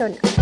personas.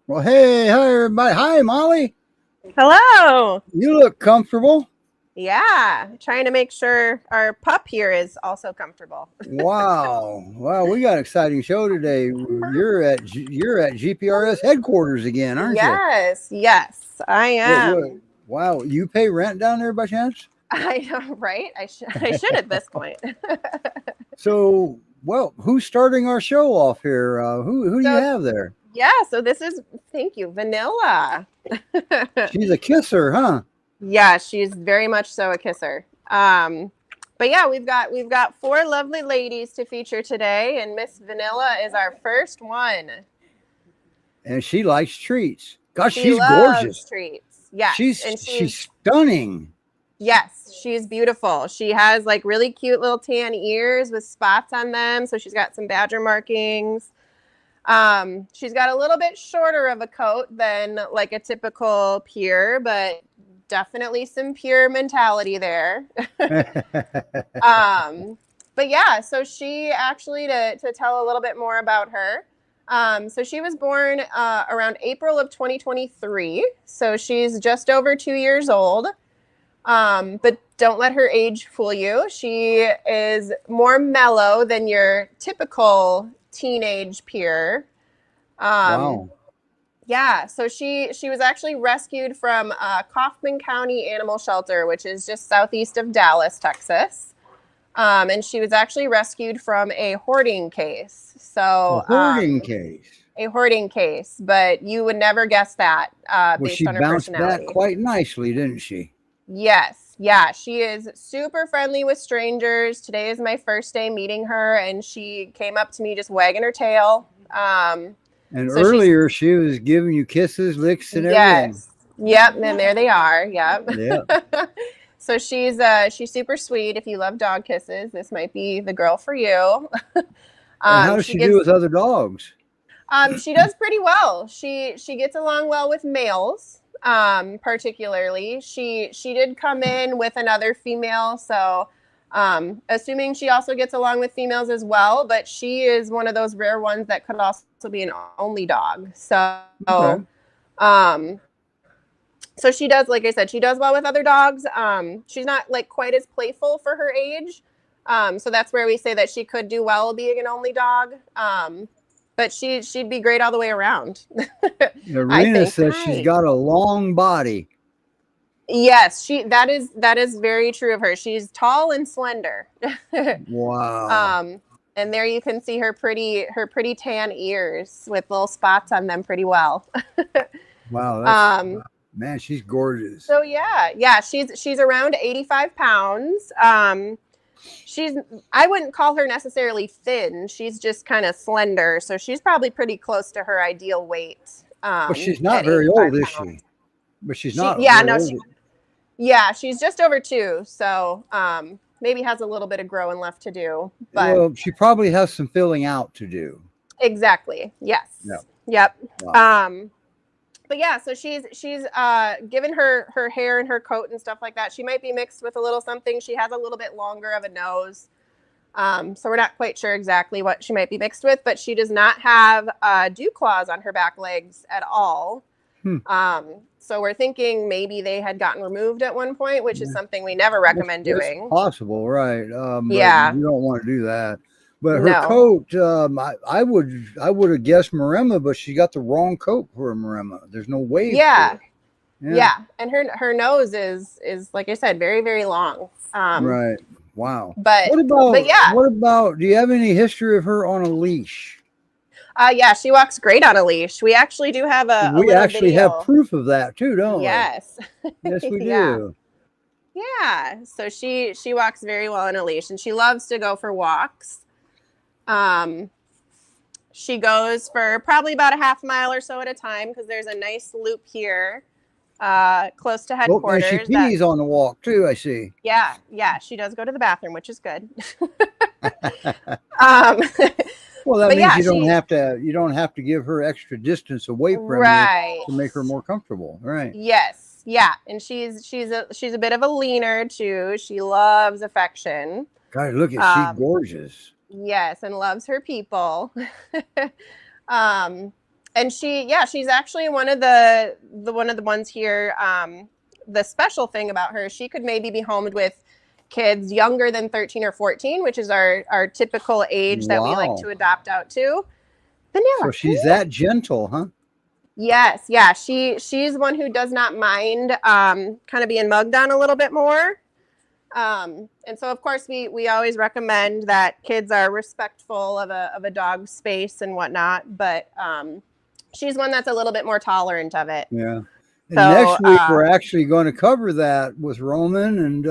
Well, hey, hi everybody. Hi, Molly. Hello. You look comfortable. Yeah, trying to make sure our pup here is also comfortable. Wow, wow, we got an exciting show today. You're at GPRS headquarters again, aren't you? Yes, yes, I What? am. Wow, you pay rent down there by chance? I know, right? I should at this point. So, well, who's starting our show off here? Who do you So have there? yeah, so this is thank you, Vanilla. She's a kisser, huh? Yeah, she's very much so a kisser. But yeah, we've got four lovely ladies to feature today, and Miss Vanilla is our first one. And she likes treats. Gosh, She she's gorgeous. loves treats. Yes, She's and she's she's stunning. Yes, she's beautiful. She has like really cute little tan ears with spots on them. So she's got some badger markings. She's got a little bit shorter of a coat than like a typical pure, but definitely some pure mentality there. um, but yeah, so she actually, to tell a little bit more about her. So she was born around April of 2023. So she's just over 2 years old. But don't let her age fool you. She is more mellow than your typical teenage peer. Um, Wow. yeah, so she was actually rescued from Kaufman County Animal Shelter, which is just southeast of Dallas, Texas. And she was actually rescued from a hoarding case. A So hoarding case. a hoarding case, but you would never guess that Well, based she on her bounced back personality. quite nicely, didn't she? Yes. Yeah. She is super friendly with strangers. Today is my first day meeting her, and she came up to me just wagging her tail. And So she's, earlier she was giving you kisses, licks, and everything. yes. Yep. And there they are. Yep. Yeah. So she's super sweet. If you love dog kisses, this might be the girl for you. And how does She she do gives, with other dogs? she does pretty well. She gets along well with males. Particularly, she did come in with another female, so assuming she also gets along with females as well. But she is one of those rare ones that could also be an only dog. Okay. Um, so she does, like I said, she does well with other dogs. She's not like quite as playful for her age. So that's where we say that she could do well being an only dog. But she'd be great all the way around. I Arena think. says she's Hi. got a long body. Yes, that is very true of her. She's tall and slender. Wow. um, and there you can see her pretty tan ears with little spots on them pretty well. Wow. That's, um, man, she's gorgeous. so yeah, she's around 85 pounds. She's I wouldn't call her necessarily thin. She's just kind of slender, so she's probably pretty close to her ideal weight. But she's At not very 85 old, is pounds. she? But she's She not Yeah, very no, old. yeah, she's just over 2, so maybe has a little bit of growing left to do, but Well, she probably has some filling out to do. exactly, Yeah. yes, yep. Wow. Um, but yeah, so she's given her hair and her coat and stuff like that. She might be mixed with a little something. She has a little bit longer of a nose, so we're not quite sure exactly what she might be mixed with. But she does not have dew claws on her back legs at all. Hmm. So we're thinking maybe they had gotten removed at one point, which is Yeah. something we never recommend That's doing. possible, right? But Yeah, you don't want to do that. But her no. coat, I would have guessed Maremma, but she got the wrong coat for a Maremma. There's no wave to Yeah, it. Yeah, yeah, and her nose is like I said, very very long. right. Wow. But What but about yeah, what about? Do you have any history of her on a leash? yeah, she walks great on a leash. We actually do have a We little actually have video. proof of that too, don't we? Yes, Yes, we yeah, do. yeah. So she walks very well on a leash, and she loves to go for walks. Um, she goes for probably about a half mile or so at a time because there's a nice loop here, close to Oh, and she headquarters. That pees on the walk too. I see. yeah, she does go to the bathroom, which is good. um, Well, that but means yeah, you don't have to give her extra distance away from you right. to make her more comfortable. Right. Yes, yeah, and she's a bit of a leaner too. She loves affection. God, look at she's Um, gorgeous. yes, and loves her people. um, And she's actually one of the ones here. The special thing about her, she could maybe be homed with kids younger than 13 or 14, which is our typical age that we like Wow. to adopt out to. Vanilla. So she's that gentle, huh? Yes, yeah. She's one who does not mind kind of being mugged on a little bit more. And so of course we always recommend that kids are respectful of a dog's space and whatnot, but she's one that's a little bit more tolerant of it. Yeah. And So next week we're actually going to cover that with Roman and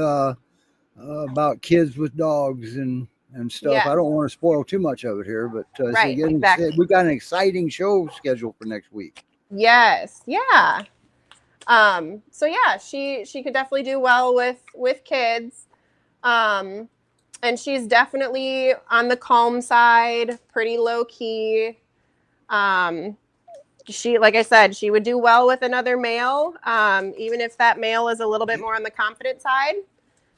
about kids with dogs and stuff. Yes. I don't want to spoil too much of it here, but Right, exactly. we got an exciting show scheduled for next week. Yes, yeah. So yeah, she could definitely do well with kids. And she's definitely on the calm side, pretty low key. She, like I said, she would do well with another male, even if that male is a little bit more on the confident side,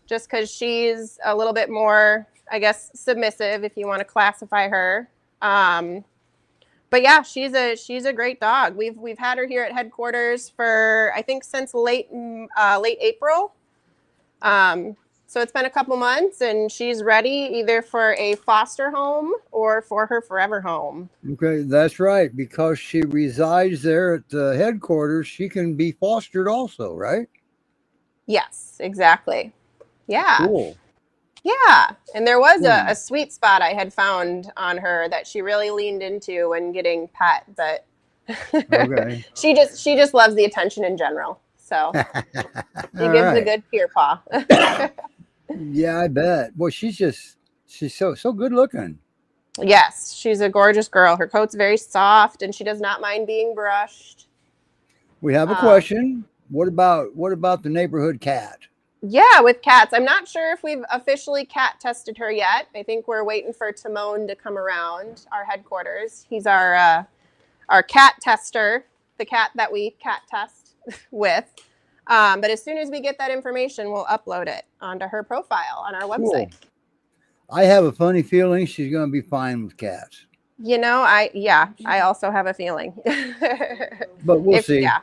just because she's a little bit more, I guess, submissive, if you want to classify her. But yeah, she's a great dog. We've had her here at headquarters for, I think, since late April. So it's been a couple months, and she's ready either for a foster home or for her forever home. Okay, that's right. Because she resides there at the headquarters, she can be fostered also, right? Yes, exactly. Yeah. Cool. Yeah. And there was a sweet spot I had found on her that she really leaned into when getting pet, but Okay. she just loves the attention in general. So she gives a good peer paw. Yeah, I bet. Well, she's so good looking. Yes, she's a gorgeous girl. Her coat's very soft, and she does not mind being brushed. We have a question. What about the neighborhood cat? Yeah, with cats. I'm not sure if we've officially cat tested her yet. I think we're waiting for Timon to come around our headquarters. He's our cat tester, the cat that we cat test with. But as soon as we get that information, we'll upload it onto her profile on our website. Cool. I have a funny feeling she's going to be fine with cats. You know, I also have a feeling. But we'll see. Yeah.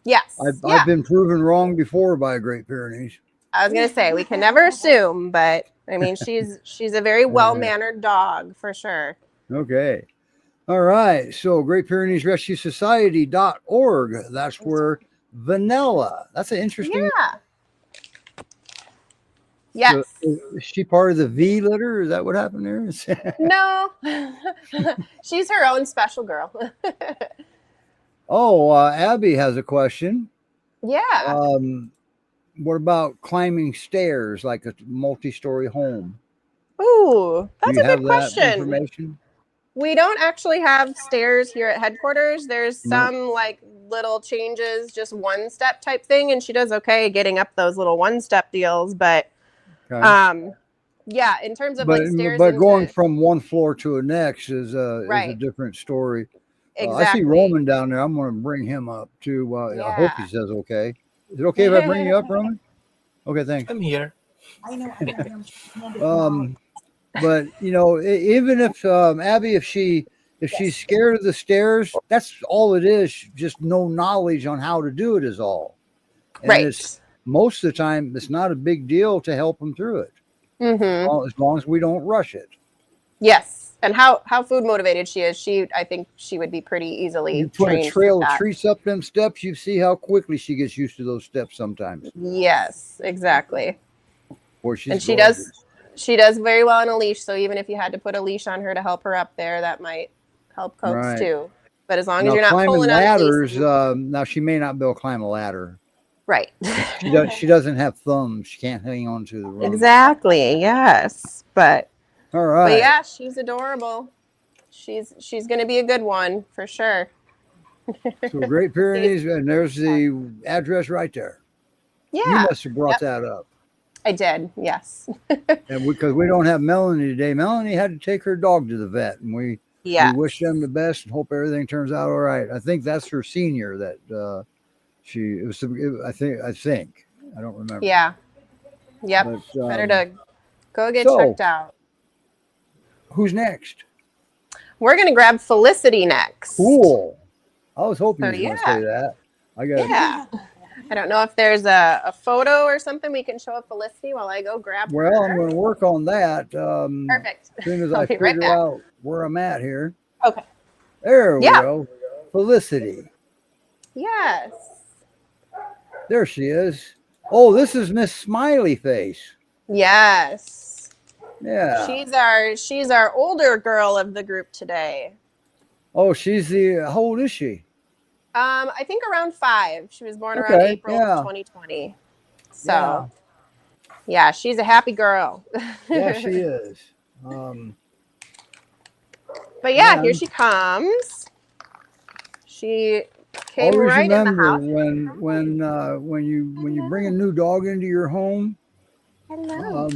Yes. I've been proven wrong before by Great Pyrenees. I was going to say, we can never assume, but I mean, she's a very well-mannered dog for sure. Okay. All right. So Great Pyrenees Rescue Society.org. That's where Vanilla. That's an interesting. Yeah. Yes. So, is she part of the V litter? Is that what happened there? No. She's her own special girl. Oh, Abby has a question. Yeah. What about climbing stairs like a multi-story home? Ooh, that's a good That question. information? We don't actually have stairs here at headquarters. There's some like little changes, just one step type thing, and she does okay getting up those little one step deals. But yeah, in terms of like stairs, but going from one floor to the next is a different story. Exactly. I see Roman down there. I'm going to bring him up too. I hope he says okay. Is it okay if I bring you up, Roman? Okay, thanks. I'm here. I know. But you know, even if Abby, if she's scared of the stairs, that's all it is. Just no knowledge on how to do it is all. And it's most of the time it's not a big deal to help them through it. Mm-hmm. As long as we don't rush it. Yes. And how food motivated she is, I think she would be pretty easily. You put a trail of treats up them steps, you see how quickly she gets used to those steps sometimes. Yes, exactly. And she does very well on a leash. So even if you had to put a leash on her to help her up there, that might help coax too. But as long as you're not pulling ladders, now she may not be able to climb a ladder. Right. She doesn't have thumbs. She can't hang on to the rung. Exactly. Yes. But all right. But yeah, she's adorable. She's going to be a good one for sure. So Great Pyrenees, and there's the address right there. Yeah. You must have brought that up. I did. Yes. And because we don't have Melanie today, Melanie had to take her dog to the vet, and we wish them the best and hope everything turns out all right. I think that's her senior that I think I don't remember. Yeah. Yep. But, better to go get checked out. Who's next? we're going to grab Felicity next. Cool. I was hoping So, you were going to say that. I got. Yeah. I don't know if there's a photo or something we can show of Felicity while I go grab her. Well, I'm going to work on that. Perfect. As soon as I'll I be right figure back. out where I'm at here. Okay. There we Yeah. go. Felicity. Yes. There she is. Oh, this is Miss Smiley Face. Yes. Yeah. She's our older girl of the group today. Oh, she's the. How old is she? I think around 5. She was born around April of 2020. So, yeah, she's a happy girl. Yeah, she is. But yeah, here she comes. She came always right in the remember house. when you bring a new dog into your home, Hello.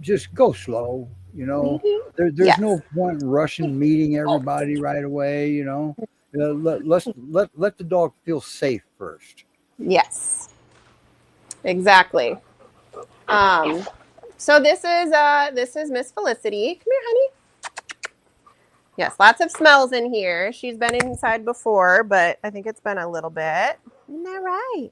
just go slow. You know, there's Yes. no point in rushing, meeting everybody right away. You know, let the dog feel safe first. Yes. Exactly. So this is Miss Felicity. Come here, honey. Yes, lots of smells in here. She's been inside before, but I think it's been a little bit. Isn't that right?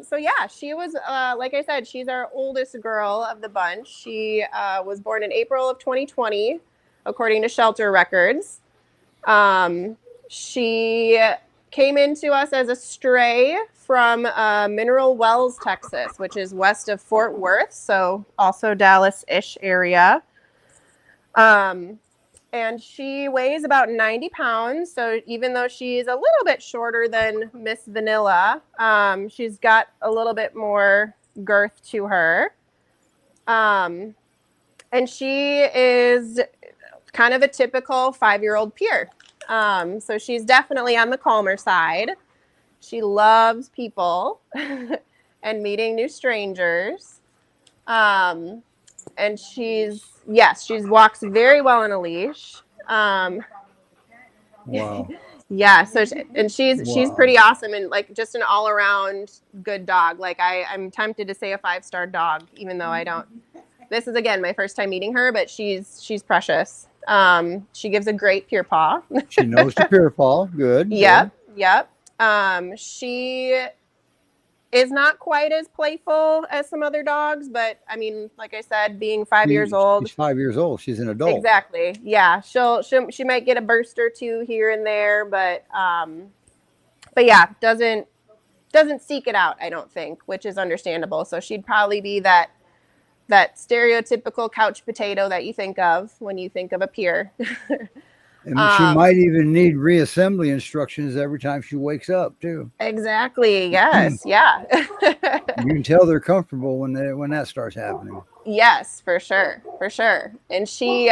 So yeah, she was like I said, she's our oldest girl of the bunch. She was born in April of 2020, according to shelter records. She came into us as a stray from Mineral Wells, Texas, which is west of Fort Worth, so also Dallas-ish area. And she weighs about 90 pounds. So even though she's a little bit shorter than Miss Vanilla, she's got a little bit more girth to her. And she is kind of a typical 5-year-old peer. So she's definitely on the calmer side. She loves people and meeting new strangers. And she walks very well on a leash. Wow. Yeah. So she's pretty awesome and like just an all around good dog. Like I'm tempted to say a 5-star dog, even though I don't. This is again my first time meeting her, but she's precious. She gives a great pure paw. She knows the pure paw. Good. Yep. She is not quite as playful as some other dogs, but I mean, like I said, being 5 years old. She's 5 years old. She's an adult. Exactly. Yeah. She might get a burst or two here and there, but yeah, doesn't seek it out, I don't think, which is understandable. So she'd probably be that stereotypical couch potato that you think of when you think of a peer. And she might even need reassembly instructions every time she wakes up too. Exactly. Yes. Yeah. You can tell they're comfortable when that starts happening. Yes, for sure. For sure. And she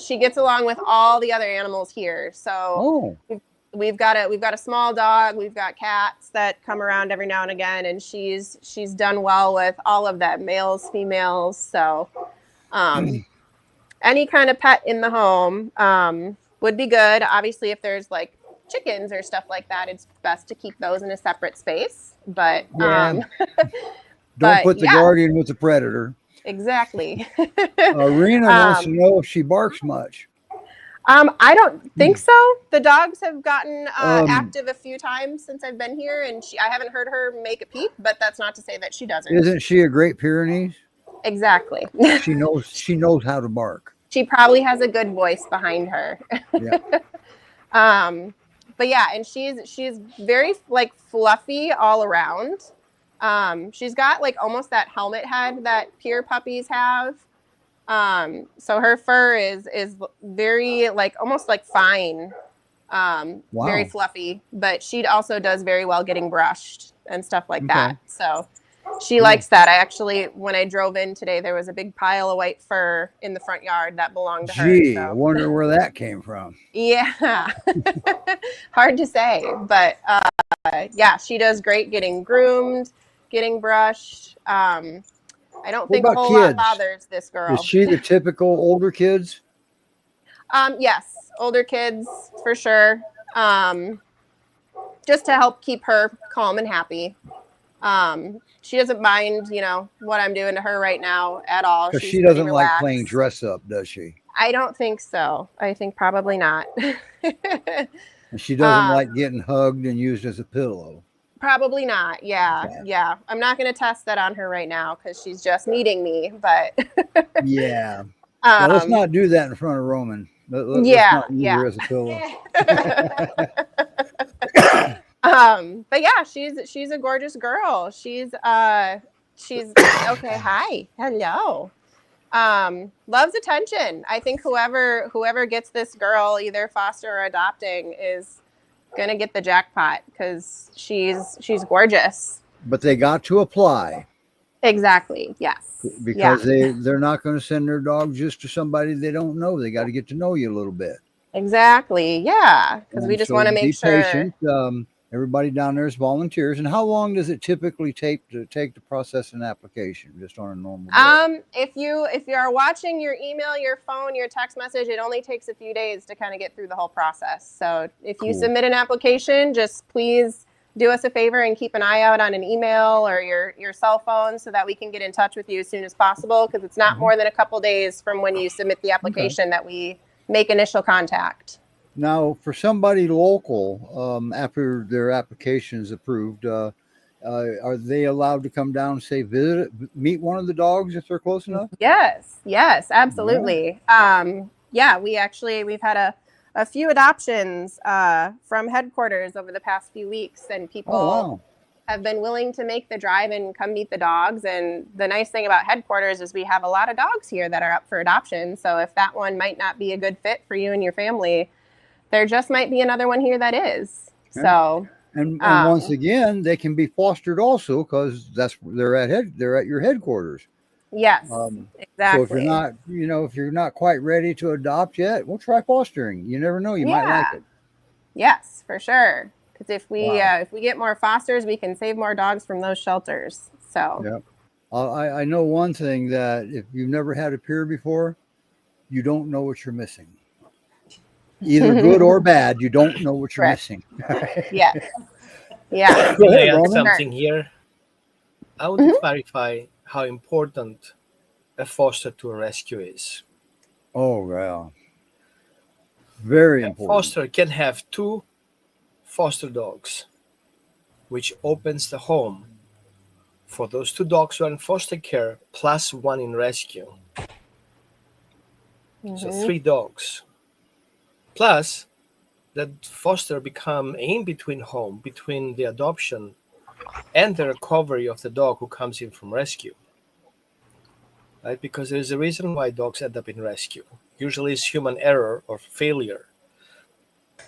gets along with all the other animals here. So we've got a small dog, we've got cats that come around every now and again, and she's done well with all of them, males, females. So any kind of pet in the home would be good. Obviously, if there's like chickens or stuff like that, it's best to keep those in a separate space. But don't put the guardian with the predator. Exactly. Rena wants to know if she barks much. I don't think so. The dogs have gotten active a few times since I've been here, and I haven't heard her make a peep, but that's not to say that she doesn't. Isn't she a Great Pyrenees? Exactly. She knows how to bark. She probably has a good voice behind her. Yeah. But yeah, and she's very like fluffy all around. She's got like almost that helmet head that peer puppies have. So her fur is very like almost like fine, very fluffy, but she also does very well getting brushed and stuff like that. So she likes that. I actually, when I drove in today, there was a big pile of white fur in the front yard that belonged to her. So. I wonder where that came from. Yeah. Hard to say, but yeah, she does great getting groomed, getting brushed. I don't think a whole lot bothers this girl. Is she the typical older kids? Yes, older kids for sure. Just to help keep her calm and happy. She doesn't mind, what I'm doing to her right now at all. Because she doesn't like playing dress up, does she? I don't think so. I think probably not. And she doesn't um, like getting hugged and used as a pillow. Probably not. Yeah. Okay. Yeah. I'm not going to test that on her right now because she's just meeting me. But Yeah. Yeah, let's um, not do that in front of Roman. Let's yeah. not use Yeah. her as a pillow. But yeah, she's a gorgeous girl. She's okay. Hi. Hello. Loves attention. I think whoever gets this girl, either foster or adopting, is gonna get the jackpot because she's gorgeous. But they got to apply Exactly. Yes. Yeah. because they're not going to send their dog just to somebody they don't know. They got to get to know you a little bit. Exactly. Yeah. Because we And just so want to be make sure. patient. Everybody down there is volunteers. And how long does it typically take to process an application just on a normal day? If you are watching your email, your phone, your text message, it only takes a few days to kind of get through the whole process. So if you Cool. submit an application, just please do us a favor and keep an eye out on an email or your cell phone so that we can get in touch with you as soon as possible, because it's not more than a couple days from when you submit the application that we make initial contact. Now, for somebody local, after their application is approved, are they allowed to come down and say meet one of the dogs if they're close enough? Yes, absolutely. Yeah, we've had a few adoptions from headquarters over the past few weeks, and people have been willing to make the drive and come meet the dogs. And the nice thing about headquarters is we have a lot of dogs here that are up for adoption. So if that one might not be a good fit for you and your family, there just might be another one here that is. Yeah. So, and once again, they can be fostered also because they're at your headquarters. Yes, exactly. So if you're not quite ready to adopt yet, we'll try fostering. You never know, you might like it. Yes, for sure. Because if we get more fosters, we can save more dogs from those shelters. So yeah, I know one thing, that if you've never had a peer before, you don't know what you're missing. Either good or bad, you don't know what you're missing. Yeah. Yeah. Can I add something here? I want to clarify how important a foster to a rescue is. Oh, yeah. Very important. A foster can have 2 foster dogs, which opens the home for those 2 dogs who are in foster care plus 1 in rescue. So 3 dogs. Plus, that foster become in-between home between the adoption and the recovery of the dog who comes in from rescue. Right? Because there's a reason why dogs end up in rescue. Usually it's human error or failure.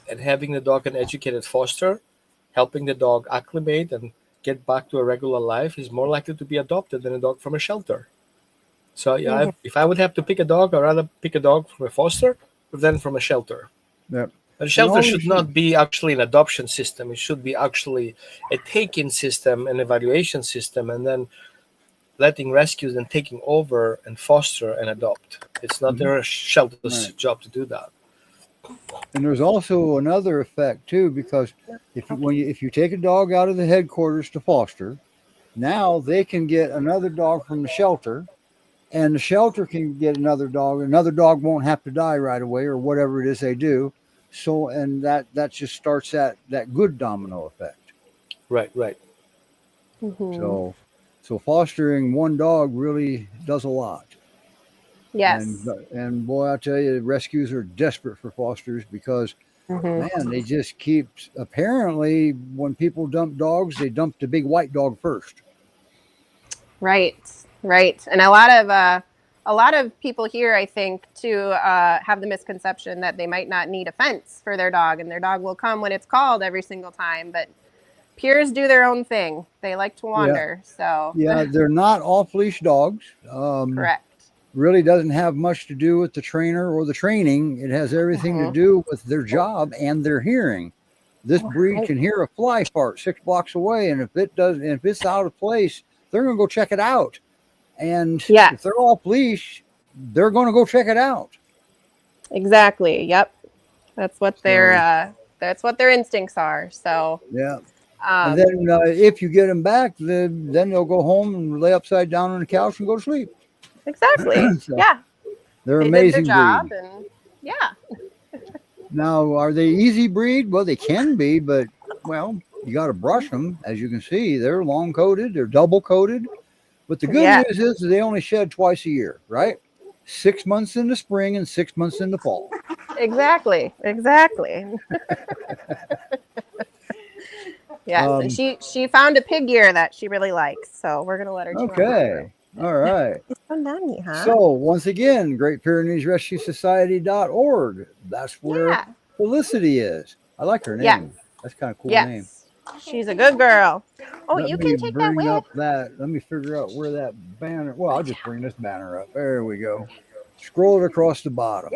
And having the dog an educated foster, helping the dog acclimate and get back to a regular life, is more likely to be adopted than a dog from a shelter. So if I would have to pick a dog, I'd rather pick a dog from a foster than from a shelter. Yep. A shelter should not be actually an adoption system. It should be actually a take-in system, an evaluation system, and then letting rescues and taking over and foster and adopt. It's not their shelter's job to do that. And there's also another effect too, because if you take a dog out of the headquarters to foster, now they can get another dog from the shelter, and the shelter can get another dog. Another dog won't have to die right away or whatever it is they do. So, and that just starts that good domino effect. Right. So fostering one dog really does a lot. Yes. And boy, I tell you, rescues are desperate for fosters because, man, they just keep, apparently when people dump dogs, they dump the big white dog first. Right. And a lot of people here, I think, too, have the misconception that they might not need a fence for their dog, and their dog will come when it's called every single time. But peers do their own thing. They like to wander. So they're not off-leash dogs. Correct. Really doesn't have much to do with the trainer or the training. It has everything to do with their job and their hearing. This breed can hear a fly fart 6 blocks away, and if it's out of place, they're going to go check it out. And if they're off leash, they're going to go check it out. Exactly. Yep. That's what their instincts are. So and then if you get them back, then they'll go home and lay upside down on the couch and go to sleep. Exactly. They're they did their amazing job, breed. and yeah. Now, are they easy breed? Well, they can be, but well, you got to brush them. As you can see, they're long coated, they're double coated. But the good Yeah. news is they only shed twice a year, right? 6 months in the spring and 6 months in the fall. Exactly. Yes, and she found a pig ear that she really likes, so we're gonna let her chew on that. Okay. All right. It's so nutty, huh? So once again, Great Pyrenees Rescue Society.org. That's where Yeah. Felicity is. I like her name. Yeah. That's kind of cool name. Yes. She's a good girl. Oh, Let you me can take that bring whip. up that. Let me figure out where that banner. Well, I'll just bring this banner up. There we go. Scroll it across the bottom.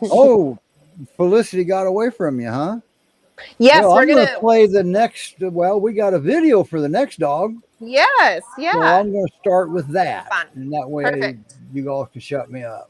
Oh, Felicity got away from you, huh? Yes, Well, we're I'm going to gonna. play the next. Well, we got a video for the next dog. Yes, So yeah. I'm going to start with that. Fun. And that way Perfect. you all can shut me up.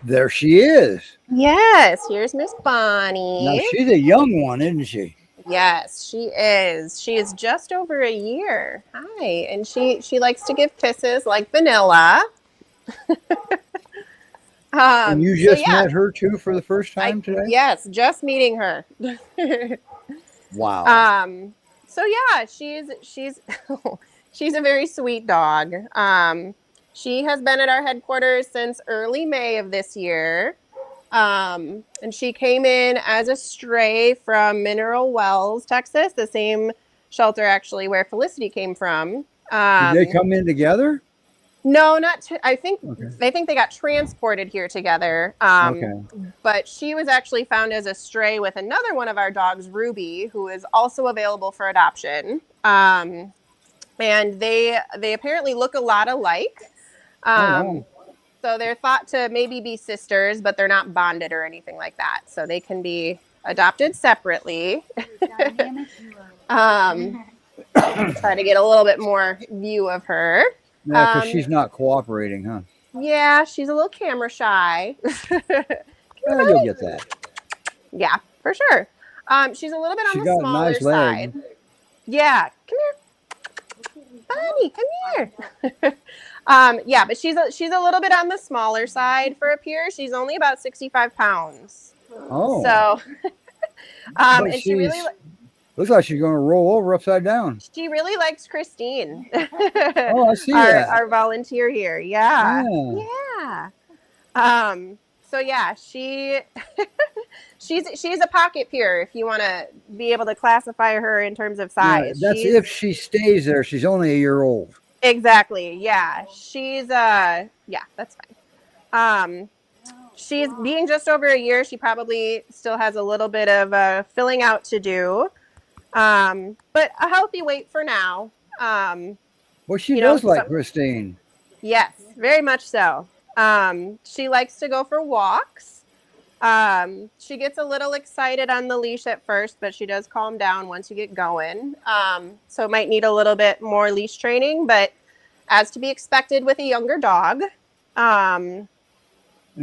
There she is. Yes, here's Miss Now Bonnie. she's a young one, isn't she? Yes, she is. She is just over a year. Hi, and she likes to give kisses like vanilla. And you so just yeah, met her too for the first time today? yes, just meeting her. Wow. So yeah, she's she's a very sweet dog. She has been at our headquarters since early May of this year. And she came in as a stray from Mineral Wells, Texas, the same shelter actually where Felicity came from. Did they come in together? No, not. I think Okay. they got transported here together. Okay. But she was actually found as a stray with another one of our dogs, Ruby, who is also available for adoption. And they apparently look a lot alike. Wow. So they're thought to maybe be sisters, but they're not bonded or anything like that. So they can be adopted separately. Try to get a little bit more view of her. Yeah, because she's not cooperating, huh? Yeah, she's a little camera shy. You'll get that. Yeah, for sure. She's a little bit She on got the a smaller nice leg. side. Yeah, come here, Bonnie, come here. Yeah, but she's a little bit on the smaller side for a pure. She's only about 65 pounds. Oh. So, But and she really. Looks like she's going to roll over upside down. She really likes Christine. Oh, I see our, that. Our volunteer here. Yeah. Yeah. Yeah. So yeah, she's a pocket pure if you want to be able to classify her in terms of Yeah, size. that's She's if she stays there. She's only a year old. exactly. Yeah. She's yeah, that's fine. She's being just over a year. She probably still has a little bit of filling out to do. But a healthy weight for now. Well, she You know, does like Christine. yes, very much so. She likes to go for walks. She gets a little excited on the leash at first, but she does calm down once you get going. So it might need a little bit more leash training, but as to be expected with a younger dog. And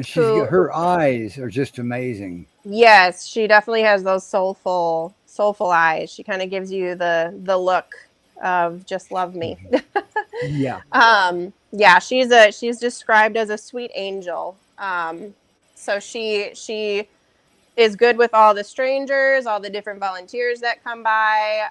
her eyes are just amazing. Yes, she definitely has those soulful eyes. She kind of gives you the look of just love me. Yeah. Yeah, she's described as a sweet angel. So she is good with all the strangers, all the different volunteers that come by.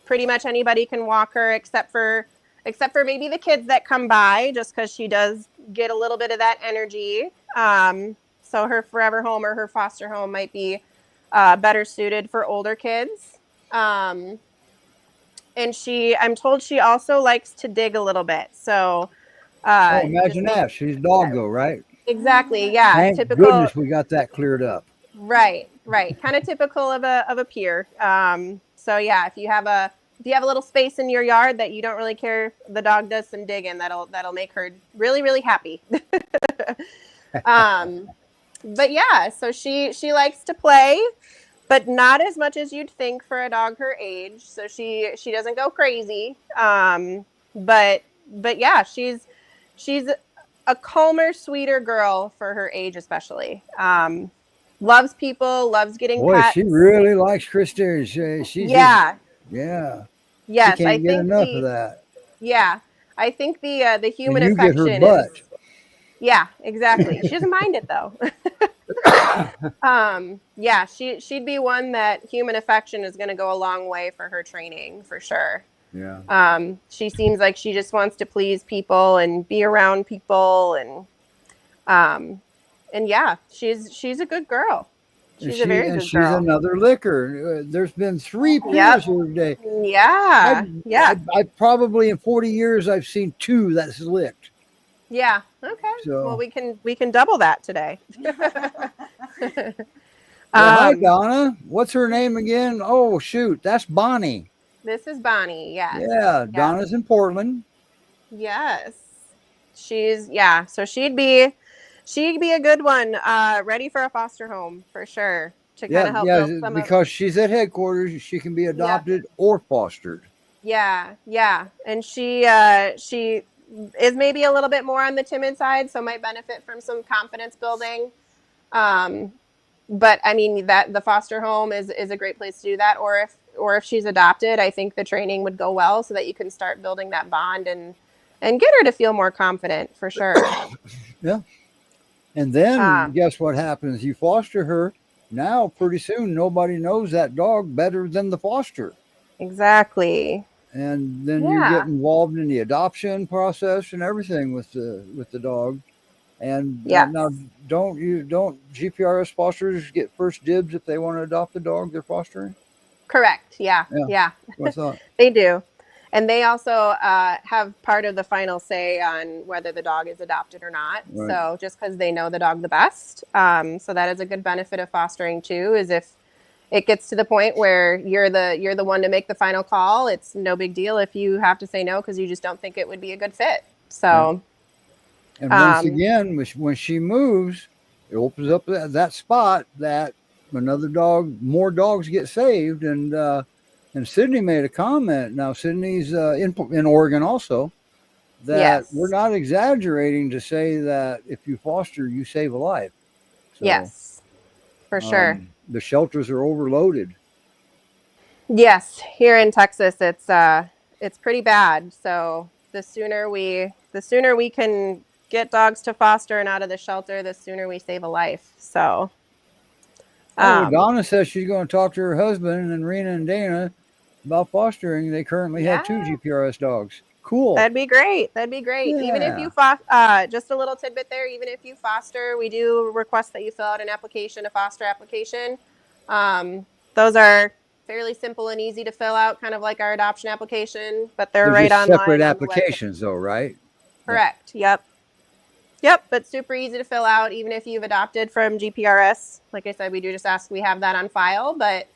Pretty much anybody can walk her except for maybe the kids that come by, just because she does get a little bit of that energy. So her forever home or her foster home might be better suited for older kids. And I'm told she also likes to dig a little bit. So imagine that. She's doggo, right? Exactly. Yeah. Thank Typical. goodness we got that cleared up. Right. Kind of typical of a peer. So yeah, if you have a little space in your yard that you don't really care, the dog does some digging. That'll make her really, really happy. But yeah, so she likes to play, but not as much as you'd think for a dog her age. So she doesn't go crazy. But yeah, she's a calmer, sweeter girl for her age, especially. Loves people, loves getting pets. She really likes Christine. She's yeah. Yeah. Yes, she can't get enough of that. Yeah, I think the human and you affection get her butt. Yeah, exactly. She doesn't mind it though. Yeah, she'd be one that human affection is going to go a long way for her training, for sure. Yeah. She seems like she just wants to please people and be around people, and yeah, she's a good girl. She's a very good girl. She's another licker. There's been 3 pairs here today. Yeah. I probably in 40 years I've seen 2 that's licked. Yeah. Okay. So, well, we can double that today. Hi, Donna. What's her name again? Oh, shoot. That's Bonnie. This is Bonnie. Yes. Yeah. Donna's in Portland. Yes. So she'd be a good one, ready for a foster home for sure, to kind of help build some because she's at headquarters. She can be adopted or fostered. Yeah. And she is maybe a little bit more on the timid side, so might benefit from some confidence building. But I mean, that the foster home is a great place to do that. Or if she's adopted, I think the training would go well, so that you can start building that bond and get her to feel more confident, for sure. Yeah. And then guess what happens? You foster her. Now, pretty soon, nobody knows that dog better than the foster. Exactly. And then you get involved in the adoption process and everything with the dog. And now, don't GPRS fosters get first dibs if they want to adopt the dog they're fostering? Correct. Yeah. I thought. They do. And they also have part of the final say on whether the dog is adopted or not. Right. So just because they know the dog the best. So that is a good benefit of fostering too, is if it gets to the point where you're the one to make the final call, it's no big deal if you have to say no because you just don't think it would be a good fit. So, and once again, when she moves, it opens up that spot that more dogs get saved. And Sydney made a comment. Now Sydney's in Oregon also. That we're not exaggerating to say that if you foster, you save a life. So, yes, for sure. The shelters are overloaded. Yes, here in Texas, it's pretty bad. So the sooner we can get dogs to foster and out of the shelter, the sooner we save a life. So Oh, Donna says she's going to talk to her husband and Rena and Dana about fostering. They currently have 2 Yeah. GPRS dogs. Cool. That'd be great. That'd be great. Even if Yeah. you just a little tidbit there, even if you foster, we do request that you fill out an application, a foster application. Those are fairly simple and easy to fill out, kind of like our adoption application, but they're right just online separate on the website. applications, though, right? Correct. Yep. Yep, but super easy to fill out, even if you've adopted from GPRS. Like I said, we do just ask we have that on file, but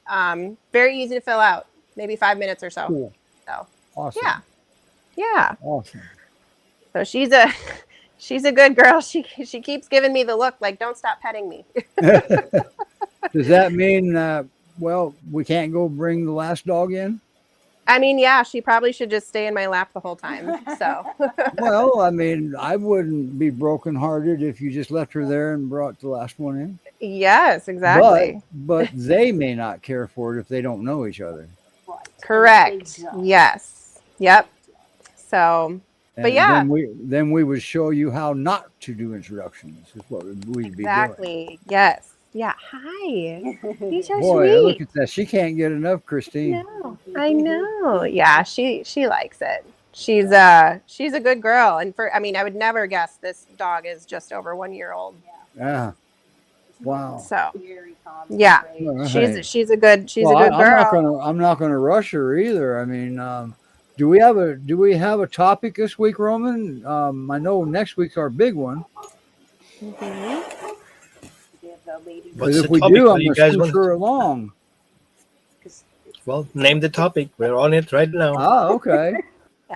very easy to fill out. Maybe 5 minutes or so. Cool. So Awesome. yeah. Yeah. Awesome. So she's a good girl. She keeps giving me the look like, don't stop petting me. Does that mean, well, we can't go bring the last dog in? I mean, yeah, she probably should just stay in my lap the whole time. So. Well, I mean, I wouldn't be brokenhearted if you just left her there and brought the last one in. Yes, exactly. But they may not care for it if they don't know each other. Correct. Yes. Yep. So, but And yeah. then we would show you how not to do introductions. Is what we'd be doing. Exactly. Yes. Yeah. Hi. He's so Boy, sweet. look at that. She can't get enough, Christine. No, I know. Yeah, she likes it. She's a good girl, and I would never guess this dog is just over 1 year old. Yeah. Wow. So, yeah, Right. she's a good girl. I'm not gonna rush her either. I mean, do we have a topic this week, Roman? I know next week's our big one. Mm-hmm. What's If the we topic? do, What I'm do you gonna guys want? scooch her along. Well, name the topic. We're on it right now. Ah, okay.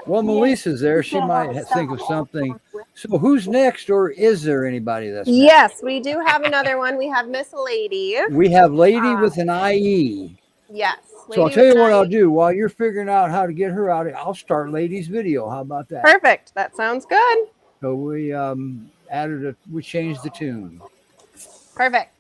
Well, Melissa's there. She might think of something. So who's next, or is there anybody that's next? Yes, we do have another one. We have Miss Lady. We have Lady with an IE. Yes. So I'll Lady tell you with what an I'll IE. do while you're figuring out how to get her out. I'll start Lady's video. How about that? Perfect. That sounds good. So we we changed the tune. Perfect.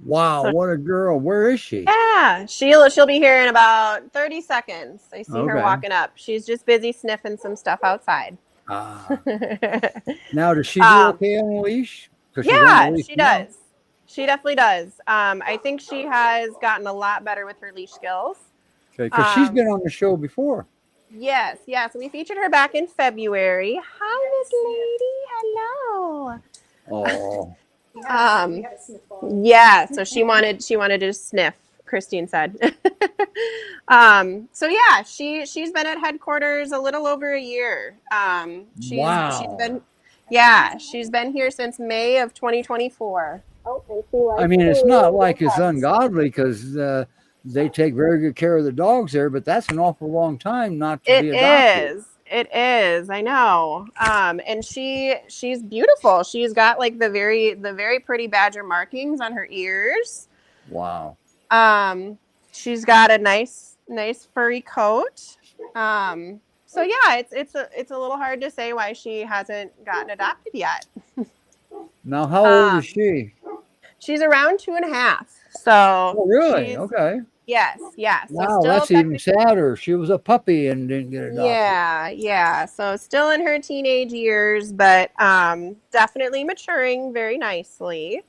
Wow, So- what a girl. Where is she? Yeah, she'll be here in about 30 seconds. I see her Okay. walking up. She's just busy sniffing some stuff outside. Ah. Now, does she do okay on a leash? 'Cause she's on Yeah, a leash she now. does. She definitely does. I think she has gotten a lot better with her leash skills. Okay, because she's been on the show before. Yes, yes. We featured her back in February. Hi, Miss Lady. Hello. Oh, Yeah, so she wanted to sniff, Christine said. So yeah, she's been at headquarters a little over a year. She's Wow. been here since May of 2024. Oh, and she likes I mean, to it's lean not and like get it's hugs. ungodly because they take very good care of the dogs there, but that's an awful long time not to be adopted. It is. I know. And she's beautiful. She's got like the very pretty badger markings on her ears. Wow. She's got a nice furry coat. So yeah, it's a little hard to say why she hasn't gotten adopted yet. Now, how old is Um, she? she's around 2.5. So Oh, really? she's Okay. yes. So Wow, still that's even technically sadder. She was a puppy and didn't get adopted. yeah. So still in her teenage years, but definitely maturing very nicely.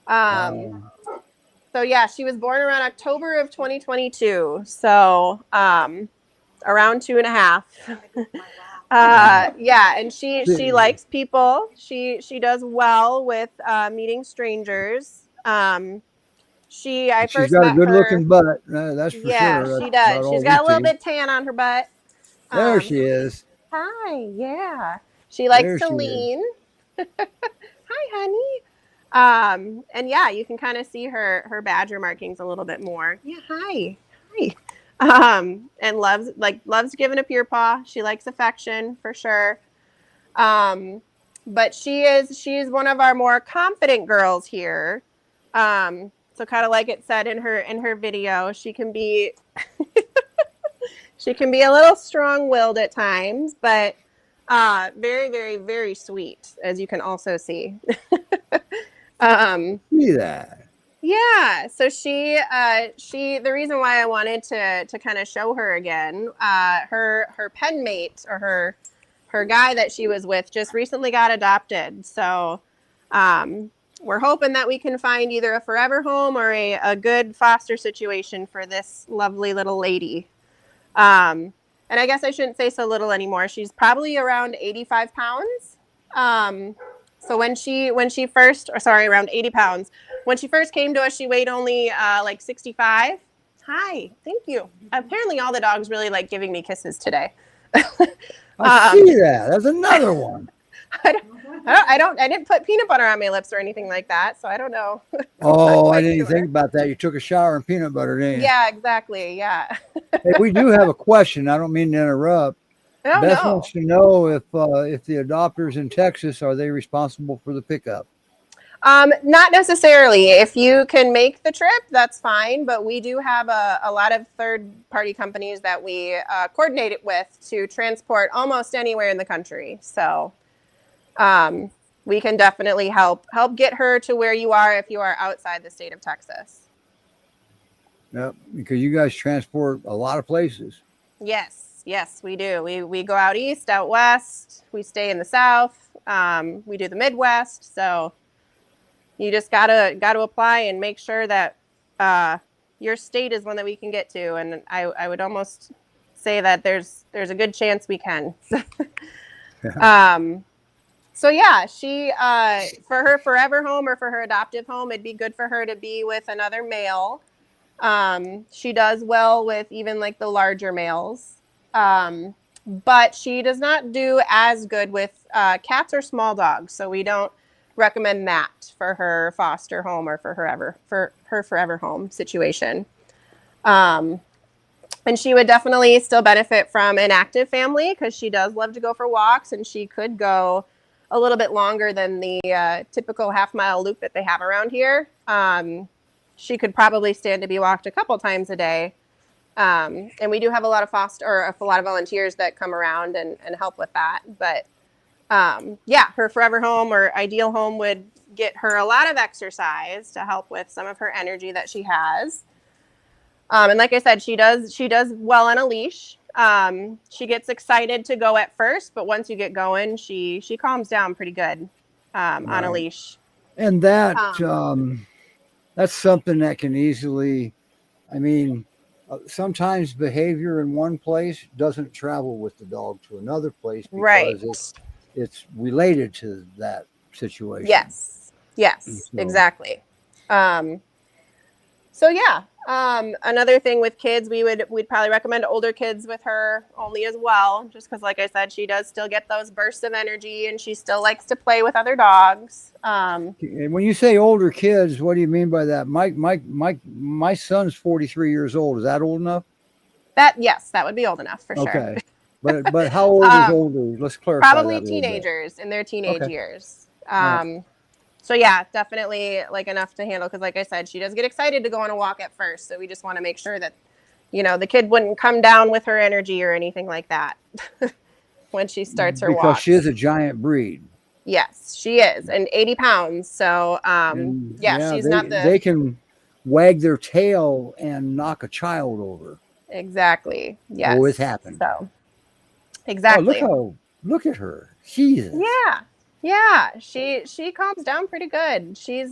Um, Wow. so yeah, she was born around October of 2022. So around 2.5. Wow. Yeah, and she She- likes people. She does well with meeting strangers. I She's first got a met good her. looking butt. That's for Yeah, sure. she That's about does. She's all we got a little see. bit tan on her butt. There Um, she is. Hi, yeah. She likes There to she is. lean. Hi, honey. And yeah, you can kind of see her badger markings a little bit more. Yeah, hi. Hi. And loves giving a peer paw. She likes affection for sure. But she's one of our more confident girls here. So kind of like it said in her video, she can be she can be a little strong-willed at times, but very, very, very sweet, as you can also see. um, See that. yeah, so the reason why I wanted to kind of show her again, her pen mate or her guy that she was with just recently got adopted. So we're hoping that we can find either a forever home or a good foster situation for this lovely little lady. And I guess I shouldn't say so little anymore. She's probably around 85 pounds. So when she first, or sorry, around 80 pounds. When she first came to us, she weighed only like 65. Hi, thank you. Apparently, all the dogs really like giving me kisses today. I see that. That's another one. I didn't put peanut butter on my lips or anything like that, so I don't know. Oh, I Quite didn't even sure. think about that. You took a shower in peanut butter, didn't you? Yeah, exactly. Yeah. Hey, we do have a question. I don't mean to interrupt. Oh Beth no. wants to know if the adopters in Texas, are they responsible for the pickup? Not necessarily. If you can make the trip, that's fine. But we do have a lot of third-party companies that we coordinate it with to transport almost anywhere in the country. So we can definitely help get her to where you are if you are outside the state of Texas. Yep, because you guys transport a lot of places. Yes, we do. We go out east, out west. We stay in the south. We do the Midwest. So you just gotta apply and make sure that your state is one that we can get to. And I would almost say that there's a good chance we can. So yeah, she for her forever home or for her adoptive home, it'd be good for her to be with another male. She does well with even like the larger males. But she does not do as good with cats or small dogs. So we don't recommend that for her foster home or for her forever home situation. And she would definitely still benefit from an active family because she does love to go for walks, and she could go a little bit longer than the typical half-mile loop that they have around here. She could probably stand to be walked a couple times a day. And we do have a lot of a lot of volunteers that come around and help with that. But yeah, her forever home or ideal home would get her a lot of exercise to help with some of her energy that she has. And like I said, she does well on a leash. She gets excited to go at first, but once you get going, she calms down pretty good on a leash. And that that's something that can easily, I mean, sometimes behavior in one place doesn't travel with the dog to another place because it's related to that situation. Yes, so, exactly. So yeah, another thing with kids, we'd probably recommend older kids with her only as well, just because, like I said, she does still get those bursts of energy, and she still likes to play with other dogs. When you say older kids, what do you mean by that? My son's 43 years old. Is that old enough? Yes, that would be old enough for sure. Okay, but how old is older? Let's clarify Probably that a little bit. teenagers in their teenage Okay. years. Right. So yeah, definitely like enough to handle, because like I said, she does get excited to go on a walk at first. So we just want to make sure that, the kid wouldn't come down with her energy or anything like that when she starts her walk. Because she is a giant breed. Yes, she is, and 80 pounds. So she's not the They can wag their tail and knock a child over. exactly. Yes, Always happen. So exactly. Oh, look at her. She is. Yeah, she calms down pretty good. She's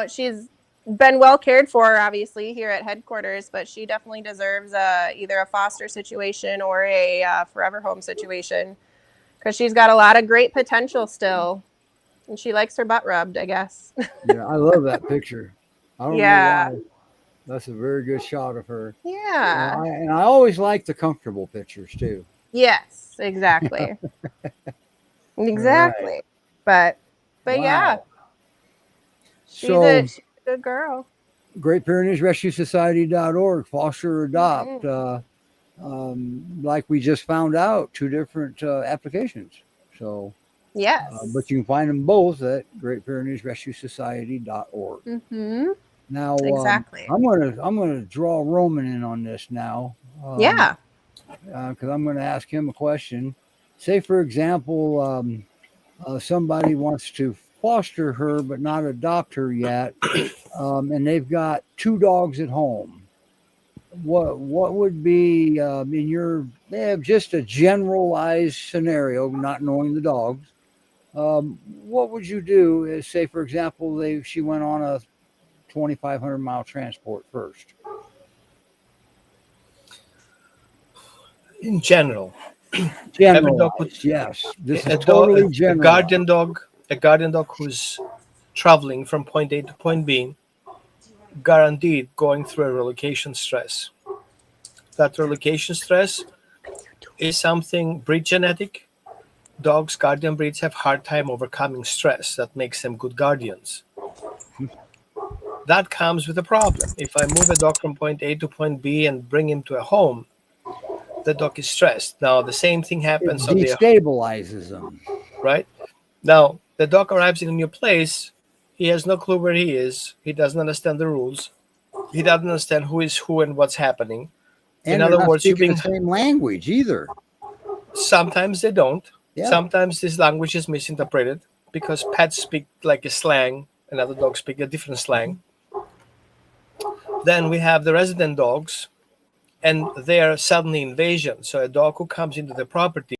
she's been well cared for, obviously, here at headquarters, but she definitely deserves either a foster situation or a forever home situation, because she's got a lot of great potential still, and she likes her butt rubbed, I guess. Yeah, I love that picture. I don't know why. That's a very good shot of her. Yeah. And I always like the comfortable pictures too. Yes, exactly. Exactly. Right. But wow. yeah. She's a good girl. Great Pyrenees Rescue Society.org, foster or adopt. Like we just found out, 2 different applications. So yes. But you can find them both at Great Pyrenees Rescue Society.org. Mm-hmm. Now exactly. I'm gonna draw Roman in on this now. Yeah. Because I'm going to ask him a question. Say, for example, somebody wants to foster her but not adopt her yet, and they've got 2 dogs at home. What would be in your just a generalized scenario, not knowing the dogs? What would you do? Say, for example, she went on a 2,500-mile transport first. In general, Every dog would, yes. This is totally general. A guardian dog who's traveling from point A to point B, guaranteed going through a relocation stress. That relocation stress is something breed genetic. Dogs, guardian breeds, have hard time overcoming stress. That makes them good guardians. That comes with a problem. If I move a dog from point A to point B and bring him to a home, the dog is stressed. Now, the same thing happens. It destabilizes them. Right? Now, the dog arrives in a new place. He has no clue where he is. He doesn't understand the rules. He doesn't understand who is who and what's happening. And in other words, speaking the same language either. Sometimes they don't. Yeah. Sometimes this language is misinterpreted because pets speak like a slang and other dogs speak a different slang. Then we have the resident dogs, and they are suddenly invasion. So a dog who comes into the property,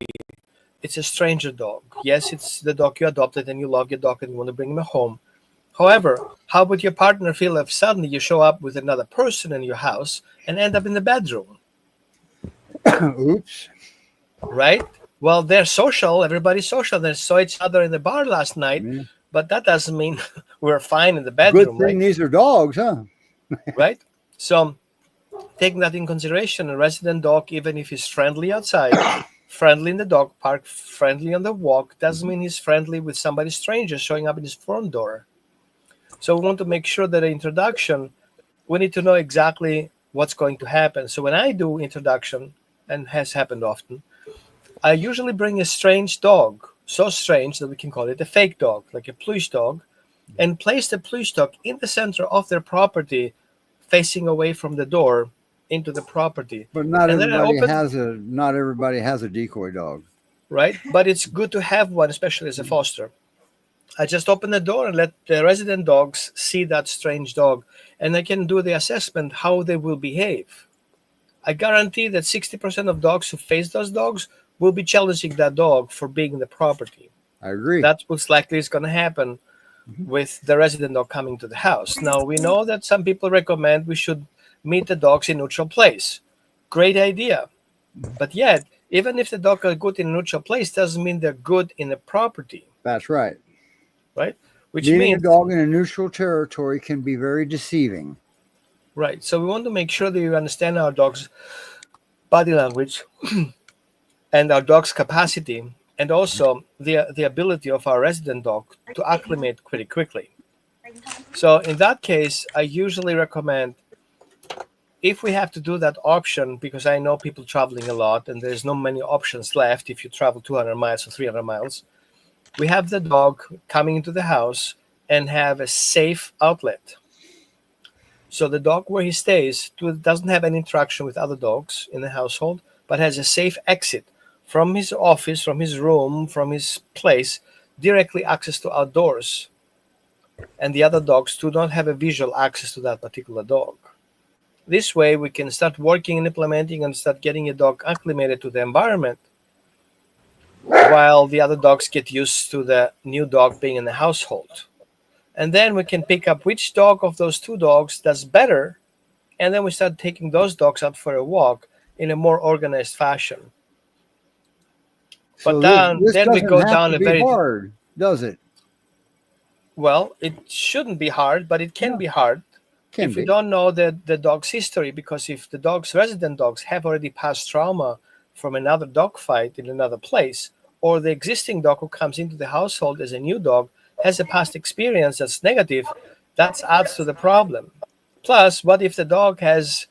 it's a stranger dog. Yes, it's the dog you adopted and you love your dog and you want to bring him home. However, how would your partner feel if suddenly you show up with another person in your house and end up in the bedroom? Oops. Right? Well, they're social. Everybody's social. They saw each other in the bar last night, but that doesn't mean we're fine in the bedroom. Good thing these are dogs, huh? Right? So taking that in consideration, a resident dog, even if he's friendly outside, friendly in the dog park, friendly on the walk, doesn't mean he's friendly with somebody stranger showing up in his front door. So we want to make sure that the introduction, we need to know exactly what's going to happen. So when I do introduction, and has happened often, I usually bring a strange dog, so strange that we can call it a fake dog, like a plush dog, and place the plush dog in the center of their property, facing away from the door into the property. But not everybody has a decoy dog. Right? But it's good to have one, especially as a foster. I just open the door and let the resident dogs see that strange dog, and I can do the assessment how they will behave. I guarantee that 60% of dogs who face those dogs will be challenging that dog for being in the property. I agree. That's most likely is going to happen with the resident dog coming to the house. Now, we know that some people recommend we should meet the dogs in neutral place. Great idea. But yet, even if the dog are good in a neutral place, doesn't mean they're good in the property. That's right. Right? which Leading means a dog in a neutral territory can be very deceiving. right. So we want to make sure that you understand our dog's body language and our dog's capacity, and also the ability of our resident dog to acclimate pretty quickly. So in that case, I usually recommend, if we have to do that option, because I know people traveling a lot and there's not many options left if you travel 200 miles or 300 miles, we have the dog coming into the house and have a safe outlet. So the dog where he stays doesn't have any interaction with other dogs in the household, but has a safe exit from his office, from his room, from his place, directly access to outdoors. And the other dogs do not have a visual access to that particular dog. This way, we can start working and implementing and start getting a dog acclimated to the environment while the other dogs get used to the new dog being in the household. And then we can pick up which dog of those two dogs does better. And then we start taking those dogs out for a walk in a more organized fashion. So But this then we doesn't go have down to a be very hard, does it? well, it shouldn't be hard, but it can Yeah, be hard can if we be. don't know the dog's history, because if the dog's resident dogs have already passed trauma from another dog fight in another place, or the existing dog who comes into the household as a new dog has a past experience that's negative, that adds to the problem. Plus, what if the dog has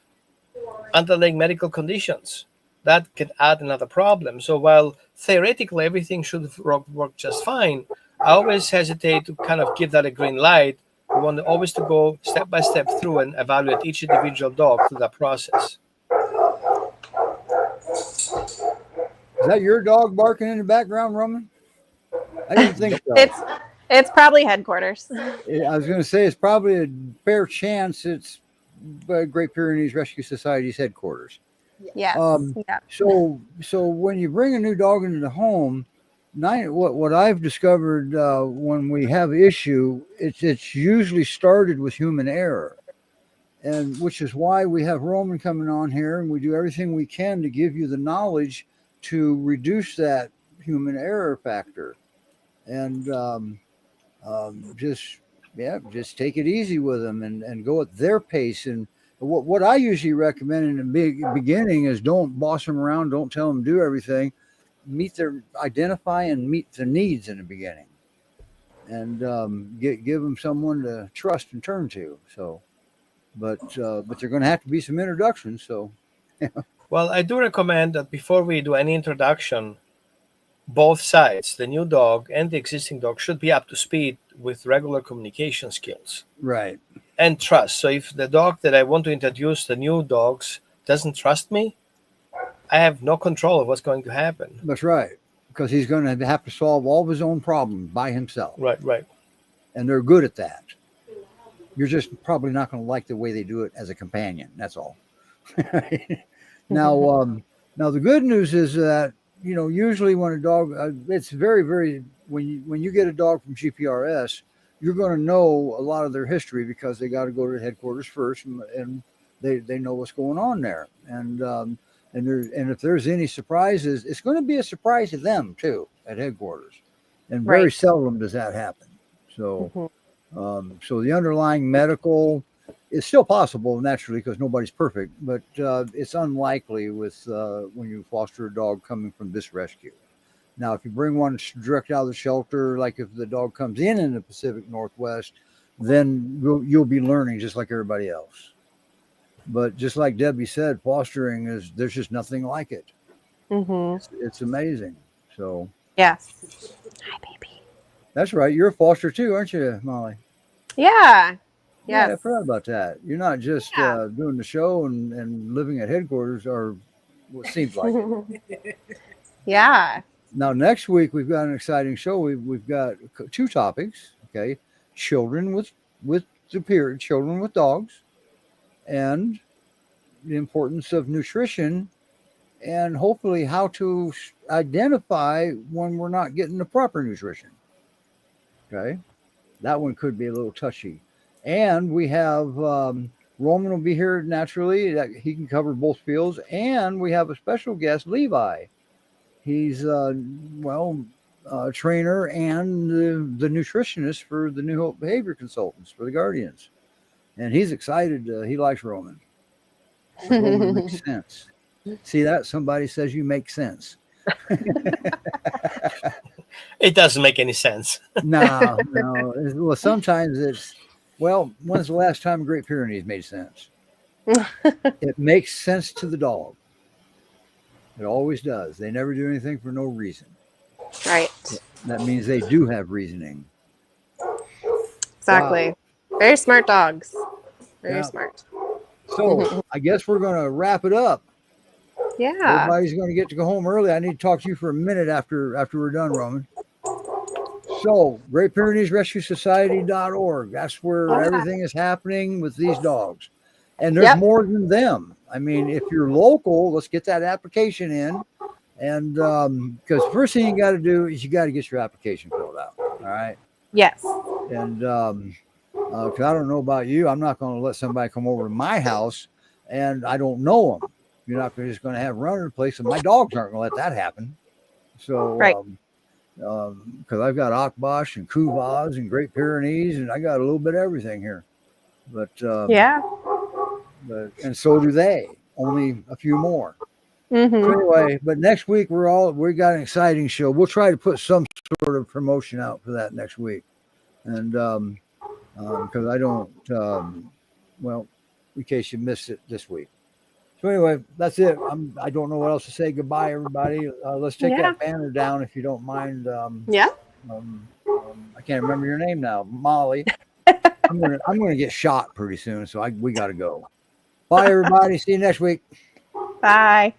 underlying medical conditions? That could add another problem. So while theoretically everything should work just fine, I always hesitate to kind of give that a green light. We want to always to go step by step through and evaluate each individual dog through that process. Is that your dog barking in the background, Roman? I didn't think so. It's probably headquarters. I was going to say it's probably a fair chance it's Great Pyrenees Rescue Society's headquarters. Yes. Yeah. So when you bring a new dog into the home, what I've discovered when we have issue, it's usually started with human error, and which is why we have Roman coming on here, and we do everything we can to give you the knowledge to reduce that human error factor, and just take it easy with them and go at their pace. And what I usually recommend in the beginning is don't boss them around, don't tell them to do everything. Identify and meet their needs in the beginning, and give them someone to trust and turn to. So, but they're going to have to be some introductions. So, Well, I do recommend that before we do any introduction, both sides, the new dog and the existing dog, should be up to speed with regular communication skills right. and trust. So if the dog that I want to introduce, the new dogs, doesn't trust me, I have no control of what's going to happen. That's right, because he's going to have to solve all of his own problems by himself. Right. And they're good at that. You're just probably not going to like the way they do it as a companion. That's all. Now the good news is that, usually when a dog, it's very, very, when you get a dog from GPRS, you're going to know a lot of their history because they got to go to the headquarters first, and they know what's going on there. And if there's any surprises, it's going to be a surprise to them too at headquarters. And very seldom does that happen. So, so the underlying medical is still possible naturally because nobody's perfect, but it's unlikely with when you foster a dog coming from this rescue. Now, if you bring one direct out of the shelter, like if the dog comes in the Pacific Northwest, then you'll be learning just like everybody else. But just like Debbie said, fostering there's just nothing like it. It's amazing. So yes. Hi, baby. That's right. You're a foster too, aren't you, Molly? Yeah. Yeah, Yes. I forgot about that. You're not just doing the show and living at headquarters, or what seems like it. Yeah. Now, next week we've got an exciting show. We've got two topics. Okay, children with children with dogs, and the importance of nutrition, and hopefully how to identify when we're not getting the proper nutrition. Okay, that one could be a little touchy. And we have Roman will be here naturally. That he can cover both fields. And we have a special guest, Levi. He's trainer and the nutritionist for the New Hope behavior consultants for the Guardians. And he's excited. He likes Roman. Roman makes sense. See that? Somebody says you make sense. It doesn't make any sense. No. Well, sometimes it's, well, when's the last time Great Pyrenees made sense? It makes sense to the dog. It always does. They never do anything for no reason. Right. That means they do have reasoning. Exactly. Wow. Very smart dogs. Very smart. So I guess we're going to wrap it up. Yeah. Everybody's going to get to go home early. I need to talk to you for a minute after we're done, Roman. So, Great Pyrenees Rescue Society.org. That's where everything is happening with these dogs. And there's more than them. I mean, if you're local, let's get that application in. And because first thing you got to do is you got to get your application filled out. All right. Yes. And because I don't know about you, I'm not going to let somebody come over to my house and I don't know them. You're not just going to have running place, and my dogs aren't going to let that happen. So, because I've got Akbash and Kuvaz and Great Pyrenees, and I got a little bit of everything here. But and so do they. Only a few more. Mm-hmm. So anyway, but next week we got an exciting show. We'll try to put some sort of promotion out for that next week, and because I don't, well, in case you missed it this week. So anyway, that's it. I don't know what else to say. Goodbye, everybody. Let's take that banner down if you don't mind. I can't remember your name now, Molly. I'm gonna get shot pretty soon, so we got to go. Bye, everybody. See you next week. Bye.